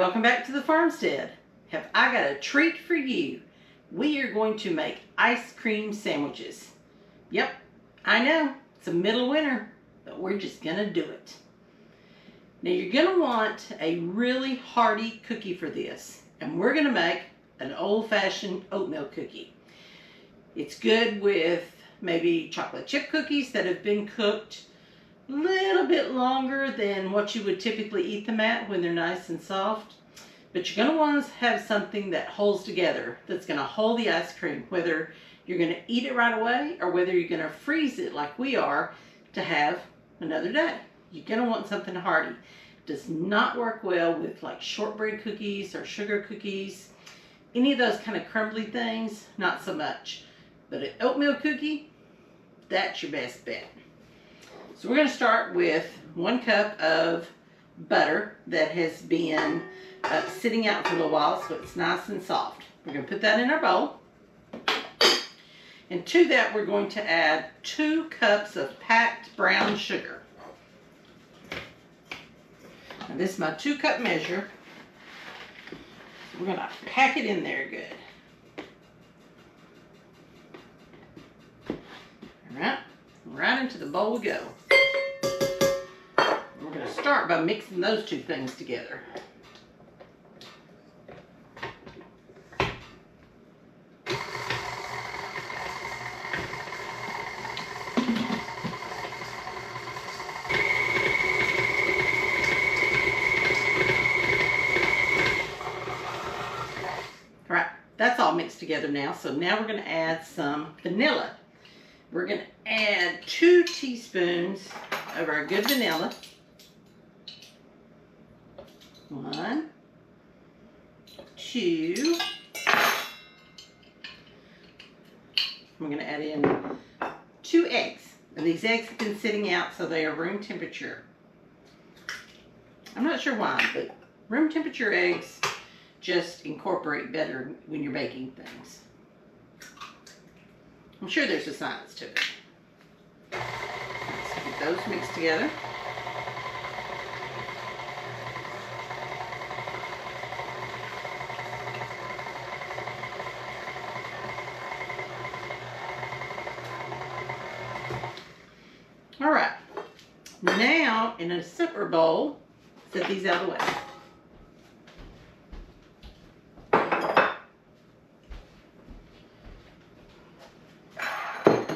Welcome back to the farmstead. Have I got a treat for you? We are going to make ice cream sandwiches. Yep, I know, it's the middle of winter, but we're just gonna do it. Now you're gonna want a really hearty cookie for this, and we're gonna make an old-fashioned oatmeal cookie. It's good with maybe chocolate chip cookies that have been cooked a little bit longer than what you would typically eat them at when they're nice and soft. But you're going to want to have something that holds together, that's going to hold the ice cream, whether you're going to eat it right away or whether you're going to freeze it like we are to have another day. You're going to want something hearty. It does not work well with like shortbread cookies or sugar cookies. Any of those kind of crumbly things, not so much. But an oatmeal cookie, that's your best bet. So we're going to start with 1 cup of butter that has been sitting out for a little while so it's nice and soft. We're going to put that in our bowl. And to that we're going to add 2 cups of packed brown sugar. Now this is my 2-cup measure. We're going to pack it in there good. Alright, right into the bowl we go. We're going to start by mixing those 2 things together. Alright, that's all mixed together now. So now we're going to add some vanilla. We're going to add 2 teaspoons of our good vanilla. 1, 2. We're going to add in 2 eggs. And these eggs have been sitting out so they are room temperature. I'm not sure why, but room temperature eggs just incorporate better when you're baking things. I'm sure there's a science to it. Let's get those mixed together. All right, now in a separate bowl, set these out of the way.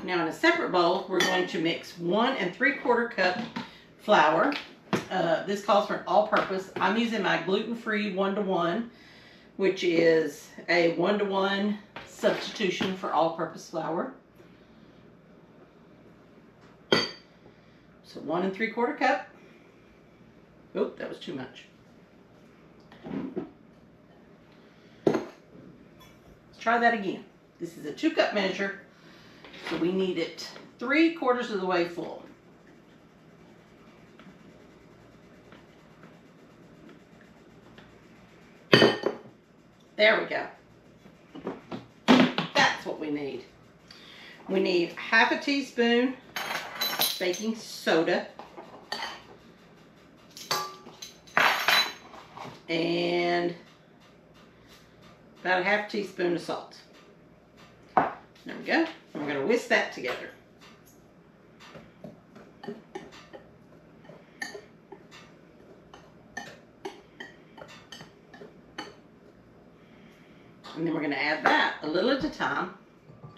Now in a separate bowl, we're going to mix 1 3/4 cup flour. This calls for an all-purpose. I'm using my gluten-free 1-to-1, which is a 1-to-1 substitution for all-purpose flour. So 1 3/4 cup. Oh, that was too much. Let's try that again. This is a 2-cup measure, so we need it 3/4 of the way full. There we go. That's what we need. We need 1/2 teaspoon baking soda and about 1/2 teaspoon of salt. There we go. And we're going to whisk that together. And then we're going to add that a little at a time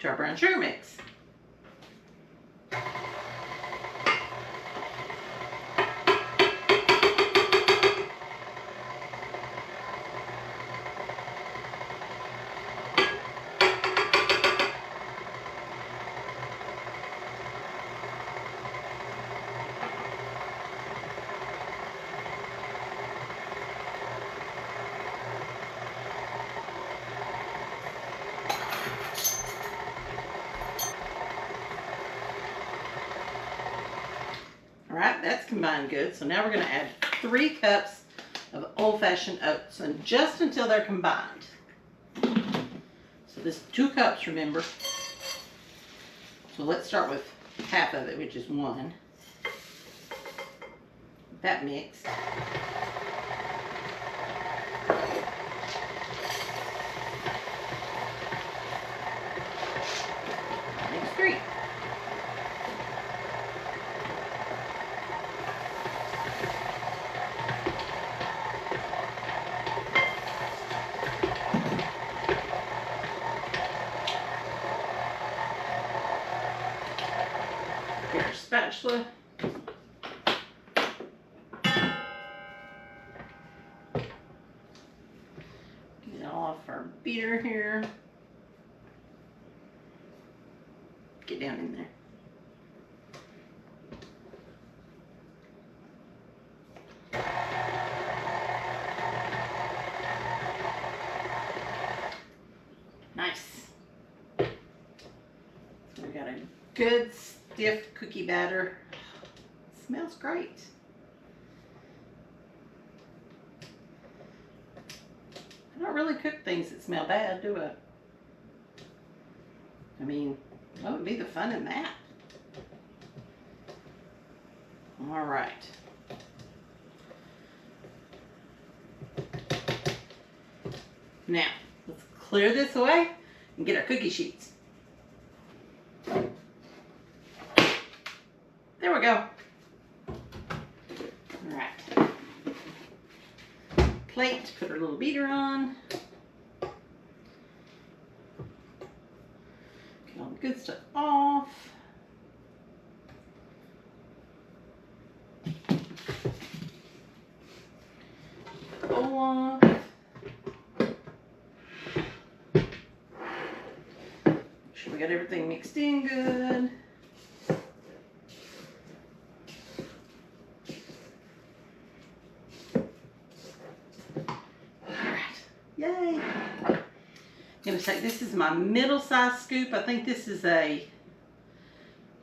to our brown sugar mix. Alright, that's combined good. So now we're going to add 3 cups of old-fashioned oats, and just until they're combined. So this is 2 cups, remember. So let's start with half of it, which is 1. That mixed. great. Get our spatula. Get off our beater here. Get down in there. Nice. We got a good stiff cookie batter. It smells great. I don't really cook things that smell bad, do I? I mean, what would be the fun in that? All right. Now, let's clear this away and get our cookie sheets. There we go. All right. Plate to put our little beater on. Get all the good stuff off. Bowl off. Make sure we got everything mixed in good. Yay! I'm going to take, this is my middle size scoop. I think this is a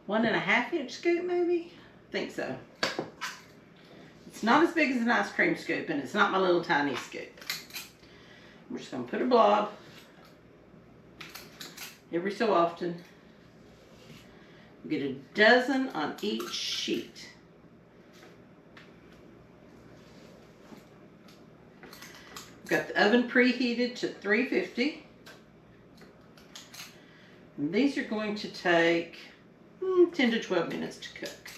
1.5 inch scoop maybe? I think so. It's not as big as an ice cream scoop and it's not my little tiny scoop. I'm just going to put a blob every so often. Get a dozen on each sheet. Got the oven preheated to 350. And these are going to take 10 to 12 minutes to cook.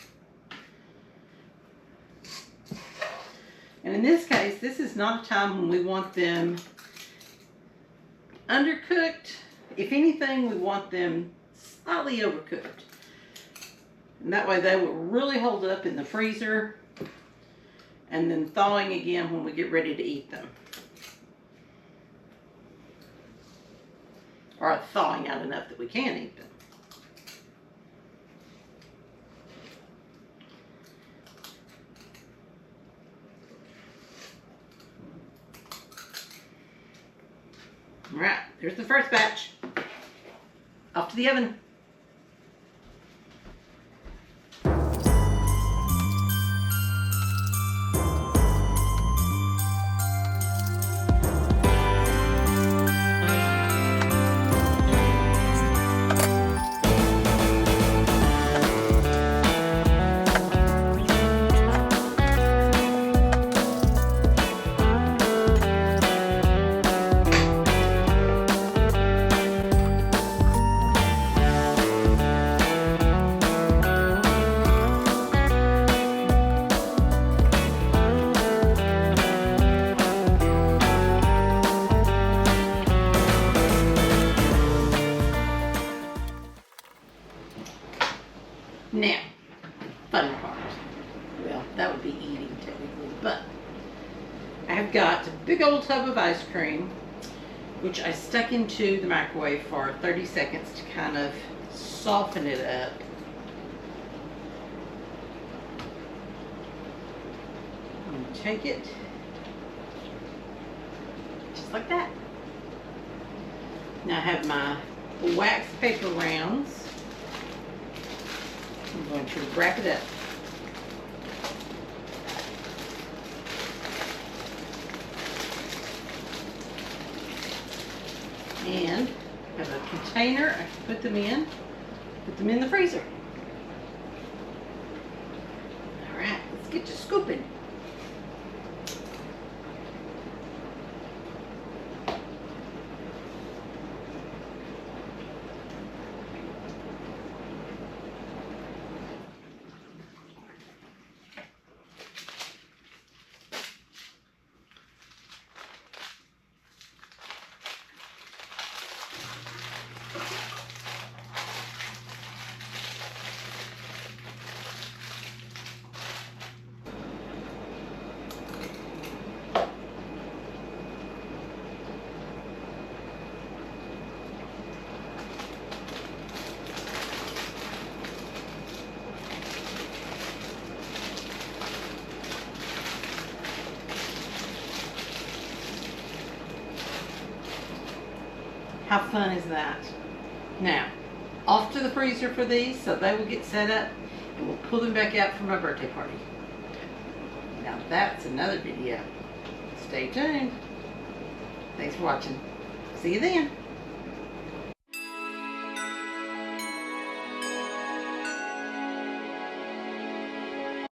And in this case, this is not a time when we want them undercooked. If anything, we want them slightly overcooked. And that way they will really hold up in the freezer and then thawing again when we get ready to eat them. Or thawing out enough that we can eat them. All right, there's the first batch. Off to the oven. Now, fun part. Well, that would be eating technically, but I have got a big old tub of ice cream, which I stuck into the microwave for 30 seconds to kind of soften it up. I'm going to take it just like that. Now I have my wax paper rounds. I'm going to wrap it up. And I have a container I can put them in the freezer. All right, let's get to scooping. How fun is that? Now, off to the freezer for these so they will get set up, and we'll pull them back out for my birthday party. Now that's another video. Stay tuned. Thanks for watching. See you then.